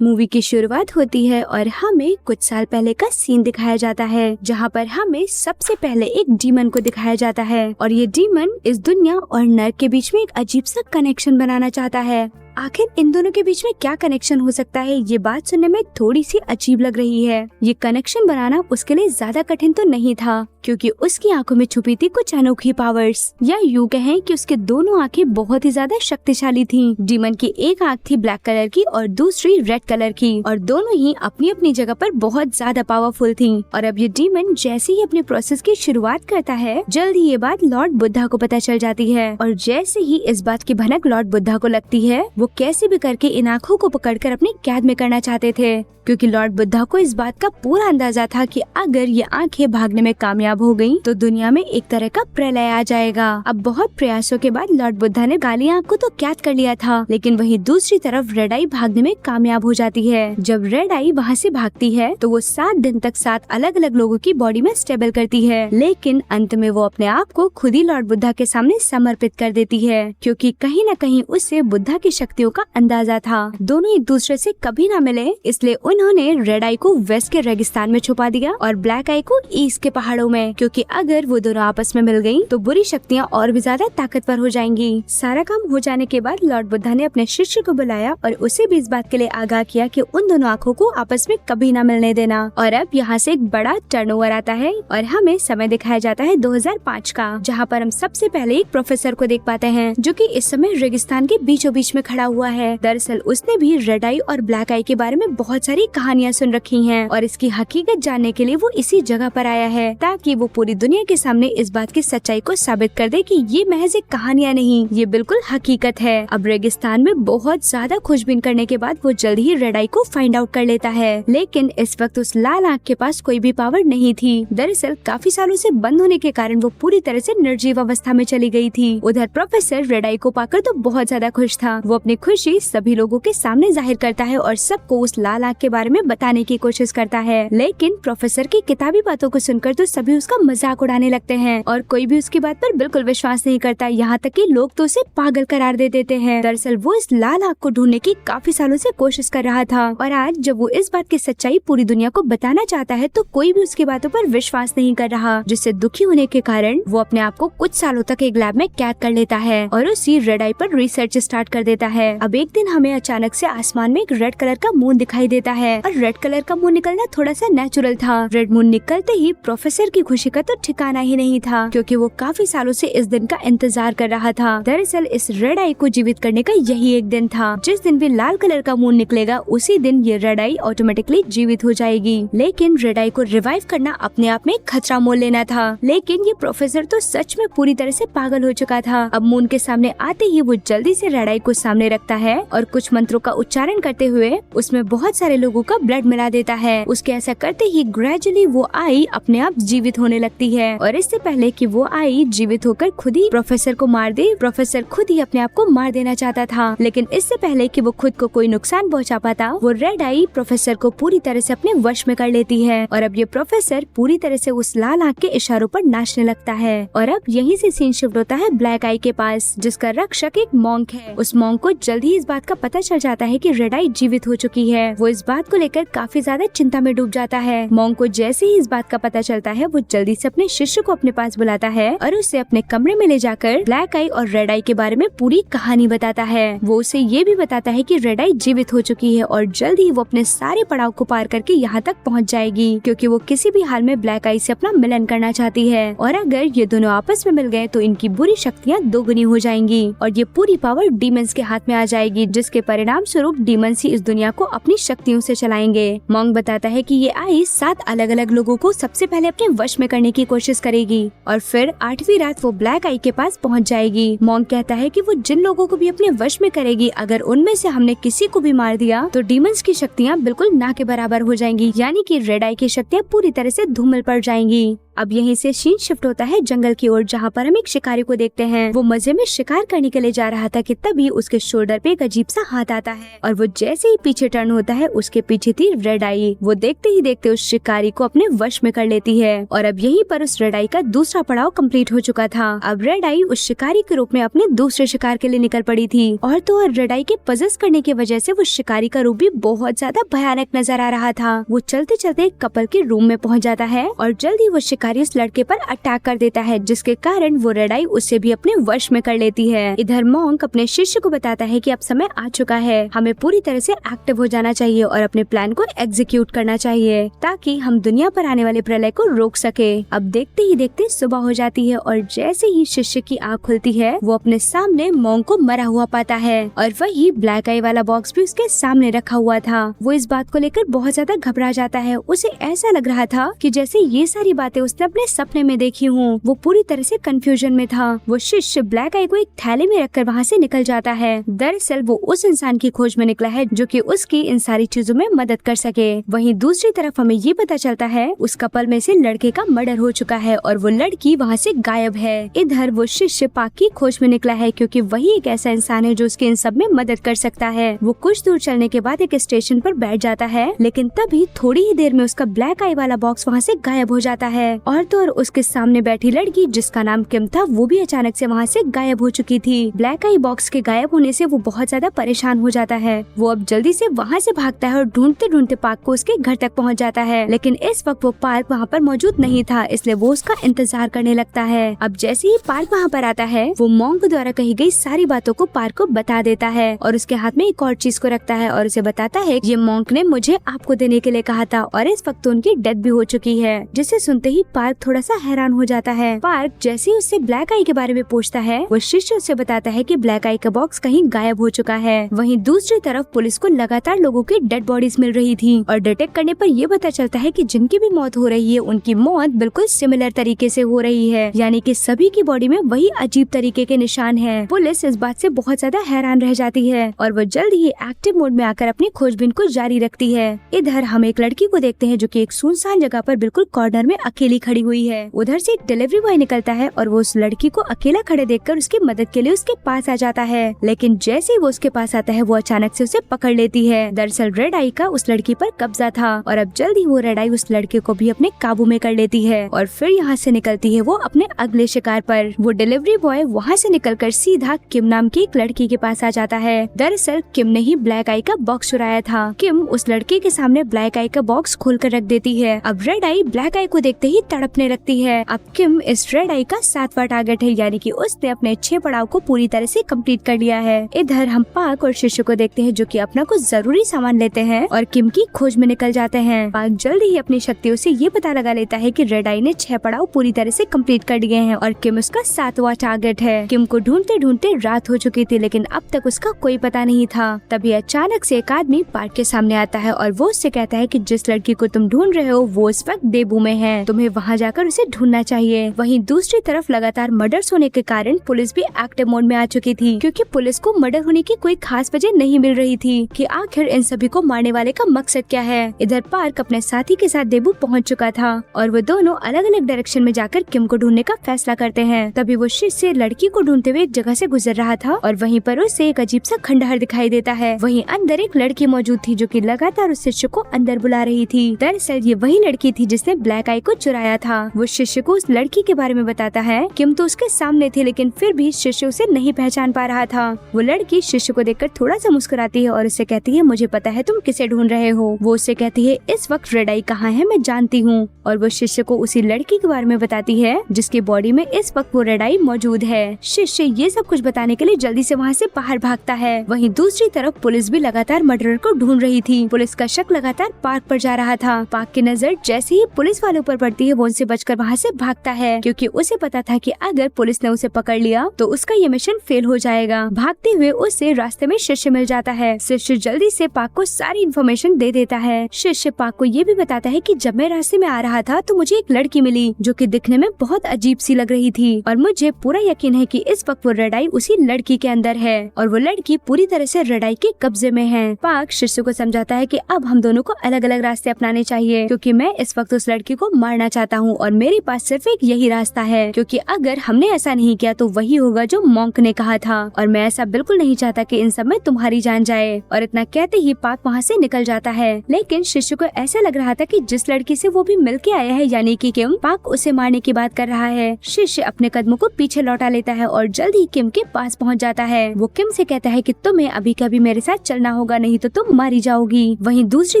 Movie की शुरुआत होती है और हमें कुछ साल पहले का सीन दिखाया जाता है, जहाँ पर हमें सबसे पहले एक डीमन को दिखाया जाता है और ये डीमन इस दुनिया और नर्क के बीच में एक अजीब सा कनेक्शन बनाना चाहता है। आखिर इन दोनों के बीच में क्या कनेक्शन हो सकता है, ये बात सुनने में थोड़ी सी अजीब लग रही है। ये कनेक्शन बनाना उसके लिए ज्यादा कठिन तो नहीं था, क्योंकि उसकी आंखों में छुपी थी कुछ अनोखी पावर्स, या यूं कहें कि उसके दोनों आंखें बहुत ही ज्यादा शक्तिशाली थीं। डीमन की एक आंख थी ब्लैक कलर की और दूसरी रेड कलर की, और दोनों ही अपनी अपनी जगह पर बहुत ज्यादा पावरफुल थीं। और अब ये डीमन जैसे ही अपने प्रोसेस की शुरुआत करता है, जल्द ही ये बात लॉर्ड बुद्धा को पता चल जाती है। और जैसे ही इस बात की भनक लॉर्ड बुद्धा को लगती है, वो कैसे भी करके इन आँखों को पकड़कर अपनी कैद में करना चाहते थे, क्योंकि लॉर्ड बुद्धा को इस बात का पूरा अंदाजा था कि अगर ये आंखें भागने में कामयाब हो गईं, तो दुनिया में एक तरह का प्रलय आ जाएगा। अब बहुत प्रयासों के बाद लॉर्ड बुद्धा ने काली आंख को तो कैद कर लिया था, लेकिन वहीं दूसरी तरफ रेड आई भागने में कामयाब हो जाती है। जब रेड आई वहाँ से भागती है तो वो 7 दिन तक 7 अलग अलग लोगों की बॉडी में स्टेबल करती है, लेकिन अंत में वो अपने आप को खुद ही लॉर्ड बुद्धा के सामने समर्पित कर देती है, क्योंकि कहीं न कहीं उससे बुद्धा की शक्तियों का अंदाजा था। दोनों एक दूसरे से कभी न मिले, इसलिए उन्होंने रेड आई को वेस्ट के रेगिस्तान में छुपा दिया और ब्लैक आई को ईस्ट के पहाड़ों में, क्योंकि अगर वो दोनों आपस में मिल गयी तो बुरी शक्तियाँ और भी ज्यादा ताकतवर हो जाएंगी। सारा काम हो जाने के बाद लॉर्ड बुद्धा ने अपने शिष्य को बुलाया और उसे भी इस बात के लिए आगाह किया कि उन दोनों आँखों को आपस में कभी न मिलने देना। और अब यहाँ से एक बड़ा टर्नओवर आता है और हमें समय दिखाया जाता है 2005 का, जहाँ पर हम सबसे पहले एक प्रोफेसर को देख पाते हैं, जो कि इस समय रेगिस्तान के बीचों बीच में खड़ा हुआ है। दरअसल उसने भी रेड आई और ब्लैक आई के बारे में बहुत सारी कहानियां सुन रखी हैं और इसकी हकीकत जानने के लिए वो इसी जगह पर आया है, ताकि वो पूरी दुनिया के सामने इस बात की सच्चाई को साबित कर दे कि ये महज एक कहानियां नहीं, ये बिल्कुल हकीकत है। अब रेगिस्तान में बहुत ज्यादा खोजबीन करने के बाद वो जल्द ही रेड आई को फाइंड आउट कर लेता है, लेकिन इस वक्त उस लाल आंख के पास कोई भी पावर नहीं थी। दरअसल काफी सालों से बंद होने के कारण वो पूरी तरह से निर्जीव अवस्था में चली गई थी। उधर प्रोफेसर रेड आई को पाकर तो बहुत ज्यादा खुश था। वो अपनी खुशी सभी लोगों के सामने जाहिर करता है और सबको उस लाल आंख के बारे में बताने की कोशिश करता है, लेकिन प्रोफेसर की किताबी बातों को सुनकर तो सभी उसका मजाक उड़ाने लगते हैं और कोई भी उसकी बात पर बिल्कुल विश्वास नहीं करता। यहाँ तक कि लोग तो उसे पागल करार दे देते हैं। दरअसल वो इस लाल आंख को ढूंढने की काफी सालों से कोशिश कर रहा था, और आज जब वो इस बात की सच्चाई पूरी दुनिया को बताना चाहता है तो कोई भी उसकी बातों पर विश्वास नहीं कर रहा, जिससे दुखी होने के कारण वो अपने आप को कुछ सालों तक एक लैब में कैद कर लेता है और उसी रेड आई पर रिसर्च स्टार्ट कर देता है। अब एक दिन हमें अचानक से आसमान में एक रेड कलर का मून दिखाई देता है, और रेड कलर का मून निकलना थोड़ा सा नेचुरल था। रेड मून निकलते ही प्रोफेसर की खुशी का तो ठिकाना ही नहीं था, क्योंकि वो काफी सालों से इस दिन का इंतजार कर रहा था। दरअसल इस रेड आई को जीवित करने का यही एक दिन था। जिस दिन भी लाल कलर का मून निकलेगा, उसी दिन ये रेड आई ऑटोमेटिकली जीवित हो जाएगी। लेकिन रेड आई को रिवाइव करना अपने आप में खतरा मोल लेना था, लेकिन ये प्रोफेसर तो सच में पूरी तरह से पागल हो चुका था। अब मून के सामने आते ही वो जल्दी से रेड आई को सामने रखता है और कुछ मंत्रों का उच्चारण करते हुए उसमें बहुत सारे लोगों का ब्लड मिला देता है। उसके ऐसा करते ही ग्रेजुअली वो आई अपने आप जीवित होने लगती है, और इससे पहले कि वो आई जीवित होकर खुद ही प्रोफेसर को मार दे, प्रोफेसर खुद ही अपने आप को मार देना चाहता था। लेकिन इससे पहले कि वो खुद को कोई नुकसान पहुंचा पाता, वो रेड आई प्रोफेसर को पूरी तरह से अपने वश में कर लेती है, और अब ये प्रोफेसर पूरी तरह से उस लाल आंख के इशारों पर नाचने लगता है। और अब यहीं से सीन शिफ्ट होता है ब्लैक आई के पास, जिसका रक्षक एक मॉन्क है। उस मॉन्क को जल्द ही इस बात का पता चल जाता है कि रेड आई जीवित हो चुकी है। वो इस बात को लेकर काफी ज्यादा चिंता में डूब जाता है। मॉन्क को जैसे ही इस बात का पता चलता है, वो जल्दी से अपने शिष्य को अपने पास बुलाता है और उसे अपने कमरे में ले जाकर ब्लैक आई और रेड आई के बारे में पूरी कहानी बताता है। वो उसे ये भी बताता है कि रेड आई जीवित हो चुकी है और जल्द ही वो अपने सारे पड़ाव को पार करके यहाँ तक पहुँच जाएगी, क्योंकि वो किसी भी हाल में ब्लैक आई से अपना मिलन करना चाहती है। और अगर ये दोनों आपस में मिल गए तो इनकी बुरी शक्तियाँ दोगुनी हो जाएंगी और ये पूरी पावर डीमंस के हाथ में आ जाएगी, जिसके परिणाम स्वरूप डीमंस ही इस दुनिया को अपनी शक्तियों से चलाएंगे। मॉन्क बताता है कि ये आई 7 अलग अलग लोगों को सबसे पहले अपने वश में करने की कोशिश करेगी और फिर 8वीं रात वो ब्लैक आई के पास पहुंच जाएगी। मॉन्क कहता है कि वो जिन लोगों को भी अपने वश में करेगी, अगर उनमें से हमने किसी को भी मार दिया तो डीमंस की शक्तियाँ बिल्कुल ना के बराबर हो जाएंगी, यानी कि रेड आई की शक्तियाँ पूरी तरह से धूमिल पड़ जाएंगी। अब यहीं से सीन शिफ्ट होता है जंगल की ओर, जहाँ पर हम एक शिकारी को देखते हैं। वो मजे में शिकार करने के लिए जा रहा था कि तभी उसके शोल्डर पे एक अजीब सा हाथ आता है और वो जैसे ही पीछे टर्न होता है उसके पीछे थी रेड आई। वो देखते ही देखते उस शिकारी को अपने वश में कर लेती है और अब यहीं पर उस रेड आई का दूसरा पड़ाव कंप्लीट हो चुका था। अब रेड आई उस शिकारी के रूप में अपने दूसरे शिकार के लिए निकल पड़ी थी और तो और रेड आई के पजेस करने की वजह से वो शिकारी का रूप भी बहुत ज्यादा भयानक नजर आ रहा था। वो चलते चलते एक कपल के रूम में पहुंच जाता है और जल्दी वो शिकारी उस लड़के पर अटैक कर देता है, जिसके कारण वो रेड आई उसे भी अपने वश में कर लेती है। इधर मॉन्क अपने शिष्य को बताता है कि अब समय आ चुका है, हमें पूरी तरह से एक्टिव हो जाना चाहिए और अपने प्लान को एग्जीक्यूट करना चाहिए ताकि हम दुनिया पर आने वाले प्रलय को रोक सके। अब देखते ही देखते सुबह हो जाती है और जैसे ही शिष्य की आँख खुलती है वो अपने सामने मॉन्क को मरा हुआ पाता है और वही ब्लैक आई वाला बॉक्स भी उसके सामने रखा हुआ था। वो इस बात को लेकर बहुत ज्यादा घबरा जाता है। उसे ऐसा लग रहा था कि जैसे ये सारी बातें उसने अपने सपने में देखी हूँ। वो पूरी तरह से कंफ्यूजन में था। वो शिष्य ब्लैक आई को एक थैले में रखकर वहाँ से निकल जाता है। दरअसल वो उस इंसान की खोज में निकला है जो कि उसकी इन सारी चीजों में मदद कर सके। वहीं दूसरी तरफ हमें ये पता चलता है उस कपल में से लड़के का मर्डर हो चुका है और वो लड़की वहाँ से गायब है। इधर वो शिष्य पाक की खोज में निकला है क्योंकि वही एक ऐसा इंसान है जो उसके इन सब में मदद कर सकता है। वो कुछ दूर चलने के बाद एक स्टेशन पर बैठ जाता है, लेकिन तभी थोड़ी ही देर में उसका ब्लैक आई वाला बॉक्स वहाँ से गायब हो जाता है और तो और उसके सामने बैठी लड़की जिसका नाम किम था वो भी अचानक से वहाँ से गायब हो चुकी थी। ब्लैक आई बॉक्स के गायब होने से वो बहुत ज्यादा परेशान हो जाता है। वो अब जल्दी से वहाँ से भागता है और ढूंढते ढूंढते पार्क को उसके घर तक पहुँच जाता है, लेकिन इस वक्त वो पार्क वहाँ पर मौजूद नहीं था, इसलिए वो उसका इंतजार करने लगता है। अब जैसे ही पार्क वहाँ पर आता है वो मॉन्क द्वारा कही गई सारी बातों को पार्क को बता देता है और उसके हाथ में एक और चीज को रखता है और उसे बताता है ये मॉन्क ने मुझे आपको देने के लिए कहा था और इस वक्त उनकी डेथ भी हो चुकी है। जिसे सुनते ही पार्क थोड़ा सा हैरान हो जाता है। पार्क जैसे ही उससे ब्लैक आई के बारे में पूछता है वो शिष्य उसे बताता है कि ब्लैक आई का बॉक्स कहीं गायब हो चुका है। वहीं दूसरी तरफ पुलिस को लगातार लोगों की डेड बॉडीज मिल रही थी और डिटेक्ट करने पर यह पता चलता है कि जिनकी भी मौत हो रही है उनकी मौत बिल्कुल सिमिलर तरीके से हो रही है, यानी कि सभी की बॉडी में वही अजीब तरीके के निशान हैं। पुलिस इस बात से बहुत ज्यादा हैरान रह जाती है और वो जल्द ही एक्टिव मोड में आकर अपनी खोजबीन को जारी रखती है। इधर हम एक लड़की को देखते हैं जो कि एक सुनसान जगह पर बिल्कुल कॉर्नर में अकेली खड़ी हुई है। उधर से एक डिलीवरी बॉय निकलता है और वो उस लड़की को अकेला खड़े देखकर उसकी मदद के लिए उसके पास आ जाता है, लेकिन जैसे ही वो उसके पास आता है वो अचानक से उसे पकड़ लेती है। दरअसल रेड आई का उस लड़की पर कब्जा था और अब जल्द ही वो रेड आई उस लड़के को भी अपने काबू में कर लेती है और फिर यहाँ से निकलती है वो अपने अगले शिकार पर। वो डिलीवरी बॉय वहाँ से निकलकर सीधा किम नाम की एक लड़की के पास आ जाता है। दरअसल किम ने ही ब्लैक आई का बॉक्स चुराया था। किम उस लड़के के सामने ब्लैक आई का बॉक्स खोल कर रख देती है। अब रेड आई ब्लैक आई को देखते ही तड़पने लगती है। अब किम इस रेड आई का 7वां टारगेट है, यानी कि उसने अपने 6 पड़ाव को पूरी तरह से कंप्लीट कर लिया है। इधर हम पार्क और शिशु को देखते हैं जो कि अपना कुछ जरूरी सामान लेते हैं और किम की खोज में निकल जाते हैं। पार्क जल्दी ही अपनी शक्तियों से ये पता लगा लेता है कि रेड आई ने 6 पड़ाव पूरी तरह से कंप्लीट कर लिए हैं और किम उसका 7वां टारगेट है। किम को ढूंढते ढूंढते रात हो चुकी थी, लेकिन अब तक उसका कोई पता नहीं था। तभी अचानक से एक आदमी पार्क के सामने आता है और वो उससे कहता है कि जिस लड़की को तुम ढूंढ रहे हो वो इस वक्त देबू में है, तुम्हें वहाँ जाकर उसे ढूंढना चाहिए। वहीं दूसरी तरफ लगातार मर्डर्स होने के कारण पुलिस भी एक्टिव मोड में आ चुकी थी, क्योंकि पुलिस को मर्डर होने की कोई खास वजह नहीं मिल रही थी कि आखिर इन सभी को मारने वाले का मकसद क्या है। इधर पार्क अपने साथी के साथ देबू पहुंच चुका था और वो दोनों अलग अलग डायरेक्शन में जाकर किम को ढूंढने का फैसला करते हैं। तभी वो शिष्य लड़की को ढूंढते हुए एक जगह से गुजर रहा था और वहीं पर उसे एक अजीब सा खंडहर दिखाई देता है। वहीं अंदर एक लड़की मौजूद थी जो कि लगातार उस शिष्य को अंदर बुला रही थी। दरअसल ये वही लड़की थी जिसने ब्लैक आई को चुराया था। वो शिष्य को उस लड़की के बारे में बताता है। किम तो उसके सामने थी, लेकिन फिर भी शिष्य उसे नहीं पहचान पा रहा था। वो लड़की शिष्य को देखकर थोड़ा सा मुस्कुराती है और उससे कहती है मुझे पता है तुम किसे ढूंढ रहे हो। वो उससे कहती है इस वक्त रेड आई कहाँ है मैं जानती हूँ, और वो शिष्य को उसी लड़की के बारे में बताती है जिसकी बॉडी में इस वक्त वो रेड आई मौजूद है। शिष्य ये सब कुछ बताने के लिए जल्दी से वहाँ से बाहर भागता है। वहीं दूसरी तरफ पुलिस भी लगातार मर्डरर को ढूंढ रही थी। पुलिस का शक लगातार पार्क पर जा रहा था। पार्क की नजर जैसे ही पुलिस वालों पर पड़ती है वो उनसे बचकर वहाँ से भागता है, क्योंकि उसे पता था कि अगर पुलिस ने उसे पकड़ लिया तो उसका ये मिशन फेल हो जाएगा। भागते हुए उसे रास्ते में शिष्य मिल जाता है। शिष्य जल्दी से पार्क को सारी इन्फॉर्मेशन दे देता है। शिष्य पार्क को ये भी बताता है कि जब मैं रास्ते में आ रहा था तो मुझे एक लड़की मिली जो कि दिखने में बहुत अजीब सी लग रही थी और मुझे पूरा यकीन है कि इस वक्त वो रेड आई उसी लड़की के अंदर है और वो लड़की पूरी तरह से रेड आई के कब्जे में है। पार्क शिष्य को समझाता है कि अब हम दोनों को अलग अलग रास्ते अपनाने चाहिए, क्योंकि मैं इस वक्त उस लड़की को मारना चाहता चाहता हूँ और मेरे पास सिर्फ एक यही रास्ता है, क्योंकि अगर हमने ऐसा नहीं किया तो वही होगा जो मॉन्क ने कहा था और मैं ऐसा बिल्कुल नहीं चाहता कि इन सब में तुम्हारी जान जाए। और इतना कहते ही पाक वहाँ से निकल जाता है। लेकिन शिष्य को ऐसा लग रहा था कि जिस लड़की से वो भी मिल के आया है यानी कि किम, पाक उसे मारने की बात कर रहा है। शिष्य अपने कदमों को पीछे लौटा लेता है और जल्द ही किम के पास पहुँच जाता है। वो किम से कहता है कि तुम्हें अभी कभी मेरे साथ चलना होगा, नहीं तो तुम मारी जाओगी। वहीं दूसरी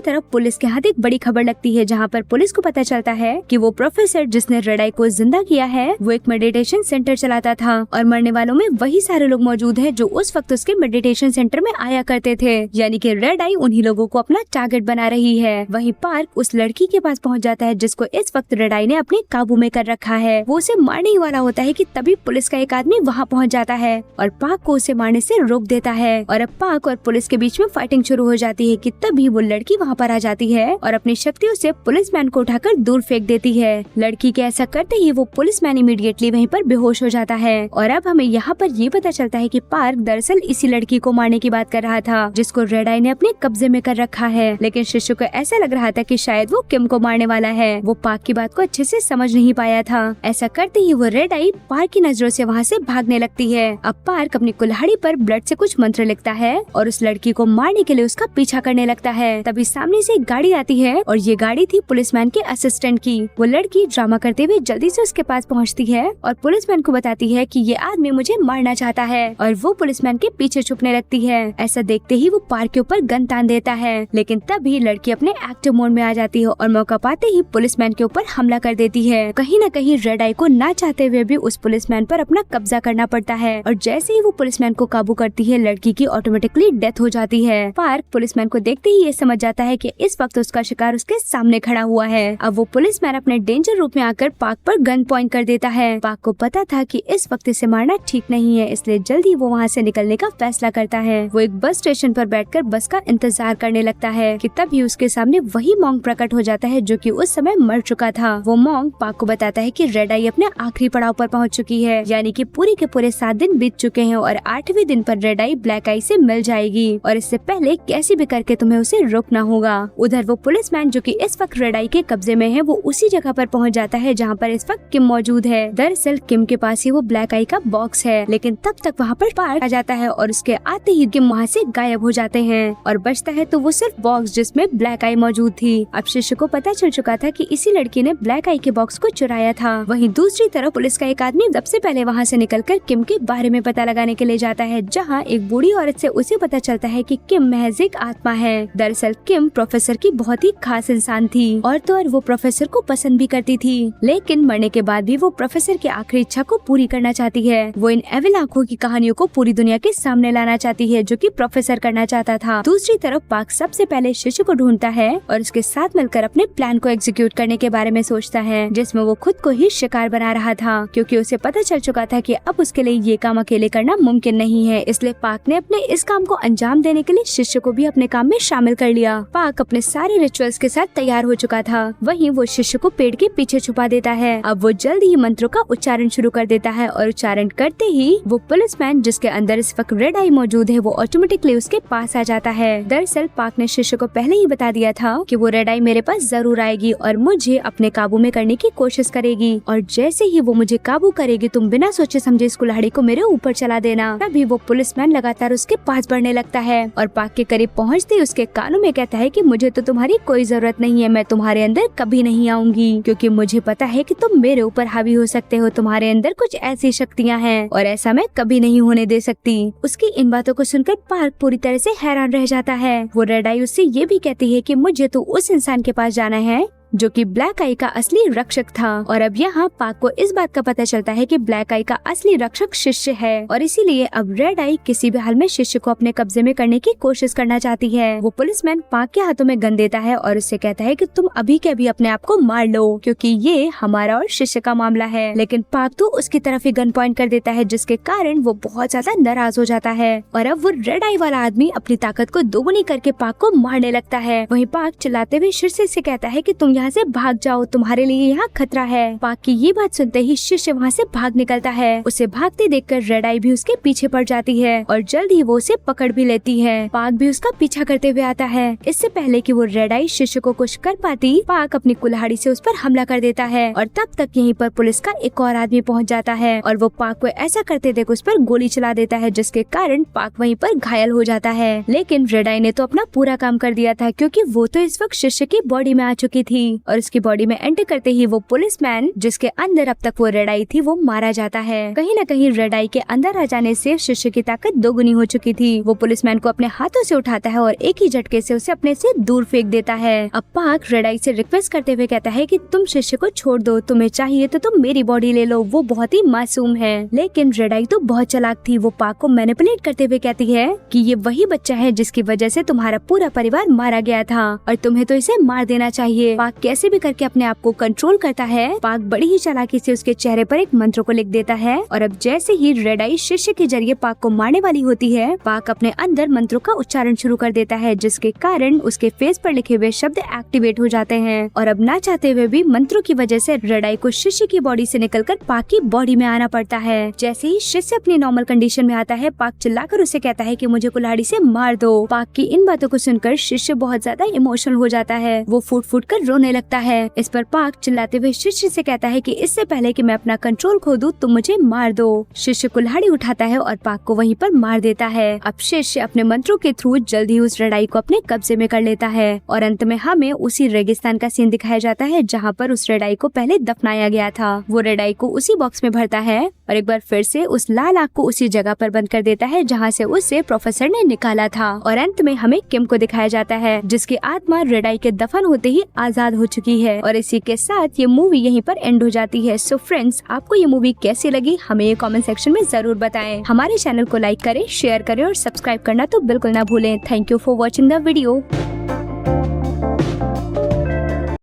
तरफ पुलिस के हाथ एक बड़ी खबर लगती है, जहाँ पर पुलिस को पता चलता है कि वो प्रोफेसर जिसने रेड आई को जिंदा किया है वो एक मेडिटेशन सेंटर चलाता था और मरने वालों में वही सारे लोग मौजूद हैं जो उस वक्त उसके मेडिटेशन सेंटर में आया करते थे, यानी कि रेड आई उन्हीं लोगों को अपना टारगेट बना रही है। वहीं पार्क उस लड़की के पास पहुंच जाता है जिसको इस वक्त रेड आई ने अपने काबू में कर रखा है। वो उसे मारने ही वाला होता है कि तभी पुलिस का एक आदमी वहाँ पहुँच जाता है और पार्क को उसे मारने से रोक देता है। और अब पार्क और पुलिस के बीच में फाइटिंग शुरू हो जाती है कि तभी वो लड़की वहाँ पर आ जाती है और अपनी शक्तियों से पुलिसमैन को उठाकर दूर फेंक देती है। लड़की के ऐसा करते ही वो पुलिसमैन इमीडिएटली वहीं पर बेहोश हो जाता है। और अब हमें यहाँ पर ये पता चलता है कि पार्क दरअसल इसी लड़की को मारने की बात कर रहा था जिसको रेड आई ने अपने कब्जे में कर रखा है। लेकिन शिशु को ऐसा लग रहा था कि शायद वो किम को मारने वाला है। वो पार्क की बात को अच्छे से समझ नहीं पाया था। ऐसा करते ही वो रेड आई पार्क की नजरों से वहाँ से भागने लगती है। अब पार्क अपनी कुल्हाड़ी पर ब्लड से कुछ मंत्र लिखता है और उस लड़की को मारने के लिए उसका पीछा करने लगता है। तभी सामने से एक गाड़ी आती है और ये गाड़ी थी पुलिसमैन के असिस्टेंट की। वो लड़की ड्रामा करते हुए जल्दी से उसके पास पहुँचती है और पुलिसमैन को बताती है कि ये आदमी मुझे मारना चाहता है और वो पुलिसमैन के पीछे छुपने लगती है। ऐसा देखते ही वो पार्क के ऊपर गन तान देता है, लेकिन तभी लड़की अपने एक्टिव मोड में आ जाती है और मौका पाते ही पुलिसमैन के ऊपर हमला कर देती है। कहीं न कहीं रेड आई को ना चाहते हुए भी उस पुलिसमैन पर अपना कब्जा करना पड़ता है और जैसे ही वो पुलिसमैन को काबू करती है लड़की की ऑटोमेटिकली डेथ हो जाती है। पार्क पुलिसमैन को देखते ही ये समझ जाता है कि इस वक्त उसका शिकार उसके सामने खड़ा हुआ है। अब वो पुलिसमैन अपने डेंजर रूप में आकर पार्क पर गन पॉइंट कर देता है। पार्क को पता था कि इस वक्त इसे मारना ठीक नहीं है, इसलिए जल्दी वो वहाँ से निकलने का फैसला करता है। वो एक बस स्टेशन पर बैठकर बस का इंतजार करने लगता है कि तभी उसके सामने वही मॉन्क प्रकट हो जाता है जो कि उस समय मर चुका था। वो मॉन्क पार्क को बताता है कि रेड आई अपने आखिरी पड़ाव पर पहुंच चुकी है, यानी कि पूरे के पूरे 7 दिन बीत चुके हैं और 8वें दिन पर रेड आई ब्लैक आई से मिल जाएगी और इससे पहले कैसे भी करके तुम्हें उसे रोकना होगा। उधर वो पुलिसमैन जो कि इस वक्त रेड आई के कब्जे में है वो उसी जगह पर पहुंच जाता है जहाँ पर इस वक्त किम मौजूद है। दरअसल किम के पास ही वो ब्लैक आई का बॉक्स है, लेकिन तब तक वहाँ पर पार्क आ जाता है और उसके आते ही किम वहाँ से गायब हो जाते हैं और बचता है तो वो सिर्फ बॉक्स जिसमें ब्लैक आई मौजूद थी। अब शिष्य को पता चल चुका था कि इसी लड़की ने ब्लैक आई के बॉक्स को चुराया था। वहीं दूसरी तरफ पुलिस का एक आदमी सबसे पहले वहाँ से निकलकर किम के बारे में पता लगाने के लिए जाता है, जहाँ एक बूढ़ी औरत से उसे पता चलता है कि किम महज एक आत्मा है। दरअसल किम प्रोफेसर की बहुत ही खास इंसान थी और तो और वो प्रोफेसर को पसंद भी करती थी, लेकिन मरने के बाद भी वो प्रोफेसर की आखिरी इच्छा को पूरी करना चाहती है। वो इन एविल आंखों की कहानियों को पूरी दुनिया के सामने लाना चाहती है जो कि प्रोफेसर करना चाहता था। दूसरी तरफ पार्क सबसे पहले शिशु को ढूंढता है और उसके साथ मिलकर अपने प्लान को एग्जीक्यूट करने के बारे में सोचता है, जिसमें वो खुद को ही शिकार बना रहा था, क्योंकि उसे पता चल चुका था कि अब उसके लिए ये काम अकेले करना मुमकिन नहीं है। इसलिए पार्क ने अपने इस काम को अंजाम देने के लिए शिष्य को भी अपने काम में शामिल कर लिया। पार्क अपने सारे रिचुअल्स के साथ तैयार हो चुका था। वहीं वो शिष्य को पेड़ के पीछे छुपा देता है। अब वो जल्द ही मंत्रों का उच्चारण शुरू कर देता है और उच्चारण करते ही वो पुलिसमैन जिसके अंदर इस वक्त रेड आई मौजूद है वो ऑटोमेटिकली उसके पास आ जाता है। दरअसल पार्क ने शिष्य को पहले ही बता दिया था कि वो रेड आई मेरे पास जरूर आएगी और मुझे अपने काबू में करने की कोशिश करेगी और जैसे ही वो मुझे काबू करेगी तुम बिना सोचे समझे इस कुल्हाड़ी को मेरे ऊपर चला देना। तभी वो पुलिसमैन लगातार उसके पास बढ़ने लगता है और पार्क के करीब पहुँचते ही उसके कानों में कहता है कि मुझे तो तुम्हारी कोई जरूरत नहीं है, मैं तुम्हारे अंदर कभी नहीं आऊंगी, क्योंकि मुझे पता है कि तुम मेरे ऊपर हावी हो सकते हो, तुम्हारे अंदर कुछ ऐसी शक्तियाँ हैं और ऐसा मैं कभी नहीं होने दे सकती। उसकी इन बातों को सुनकर पार्क पूरी तरह से हैरान रह जाता है। वो रेड आई उससे ये भी कहती है कि मुझे तो उस इंसान के पास जाना है जो कि ब्लैक आई का असली रक्षक था और अब यहाँ पार्क को इस बात का पता चलता है कि ब्लैक आई का असली रक्षक शिष्य है और इसीलिए अब रेड आई किसी भी हाल में शिष्य को अपने कब्जे में करने की कोशिश करना चाहती है। वो पुलिसमैन पार्क के हाथों में गन देता है और उससे कहता है कि तुम अभी के अभी अपने आप को मार लो, क्योंकि ये हमारा और शिष्य का मामला है। लेकिन पार्क तो उसकी तरफ ही गन पॉइंट कर देता है, जिसके कारण वो बहुत ज्यादा नाराज हो जाता है और अब वो रेड आई वाला आदमी अपनी ताकत को दोगुनी करके पार्क को मारने लगता है। वहीं पार्क चिल्लाते हुए शिष्य से कहता है कि तुम यहाँ से भाग जाओ, तुम्हारे लिए यहाँ खतरा है। पाक की ये बात सुनते ही शिष्य वहाँ से भाग निकलता है। उसे भागते देखकर रेड आई भी उसके पीछे पड़ जाती है और जल्द ही वो उसे पकड़ भी लेती है। पाक भी उसका पीछा करते हुए आता है। इससे पहले कि वो रेड आई शिष्य को कुछ कर पाती, पाक अपनी कुल्हाड़ी से उस पर हमला कर देता है और तब तक यहीं पर पुलिस का एक और आदमी पहुंच जाता है और वो पाक को ऐसा करते देख उस पर गोली चला देता है, जिसके कारण पाक वहीं पर घायल हो जाता है। लेकिन रेड आई ने तो अपना पूरा काम कर दिया था, क्योंकि वो तो इस वक्त शिष्य की बॉडी में आ चुकी थी और उसकी बॉडी में एंटर करते ही वो पुलिसमैन जिसके अंदर अब तक वो रेड आई थी वो मारा जाता है। कहीं न कहीं रेड आई के अंदर आ जाने से शिष्य की ताकत दोगुनी हो चुकी थी। वो पुलिसमैन को अपने हाथों से उठाता है और एक ही झटके से उसे अपने से दूर फेंक देता है। अब पाक रेड आई से रिक्वेस्ट करते हुए कहता है कि तुम शिष्य को छोड़ दो, तुम्हें चाहिए तो तुम मेरी बॉडी ले लो, वो बहुत ही मासूम है। लेकिन रेड आई तो बहुत चालाक थी। वो पाक को मैनिपुलेट करते हुए कहती है कि ये वही बच्चा है जिसकी वजह से तुम्हारा पूरा परिवार मारा गया था और तुम्हें तो इसे मार देना चाहिए। पाक कैसे भी करके अपने आप को कंट्रोल करता है। पाक बड़ी ही चालाकी से उसके चेहरे पर एक मंत्र को लिख देता है और अब जैसे ही रेड आई शिष्य के जरिए पाक को मारने वाली होती है, पाक अपने अंदर मंत्रों का उच्चारण शुरू कर देता है, जिसके कारण उसके फेस पर लिखे हुए शब्द एक्टिवेट हो जाते हैं और अब ना चाहते हुए भी मंत्रों की वजह से रेड आई को शिष्य की बॉडी से निकलकर पाक की बॉडी में आना पड़ता है। जैसे ही शिष्य अपनी नॉर्मल कंडीशन में आता है, पाक चिल्लाकर उसे कहता है कि मुझे कुल्हाड़ी से मार दो। पाक की इन बातों को सुनकर शिष्य बहुत ज्यादा इमोशनल हो जाता है। वो फूट फूट कर रोने लगता है। इस पर पाक चिल्लाते हुए शिष्य से कहता है कि इससे पहले कि मैं अपना कंट्रोल खो दूं, तुम मुझे मार दो। शिष्य कुल्हाड़ी उठाता है और पाक को वहीं पर मार देता है। अब शिष्य अपने मंत्रों के थ्रू जल्दी उस रेड आई को अपने कब्जे में कर लेता है और अंत में हमें उसी रेगिस्तान का सीन दिखाया जाता है जहाँ पर उस रेड आई को पहले दफनाया गया था। वो रेड आई को उसी बॉक्स में भरता है और एक बार फिर से उस लाल आग को उसी जगह पर बंद कर देता है जहाँ से उसे प्रोफेसर ने निकाला था और अंत में हमें किम को दिखाया जाता है, जिसकी आत्मा रेड आई के दफन होते ही आजाद हो चुकी है। और इसी के साथ ये मूवी यहीं पर एंड हो जाती है। सो फ्रेंड्स, आपको ये मूवी कैसी लगी हमें ये कमेंट सेक्शन में जरूर बताएं। हमारे चैनल को लाइक करें, शेयर करें और सब्सक्राइब करना तो बिल्कुल ना भूलें। Thank you for watching the video.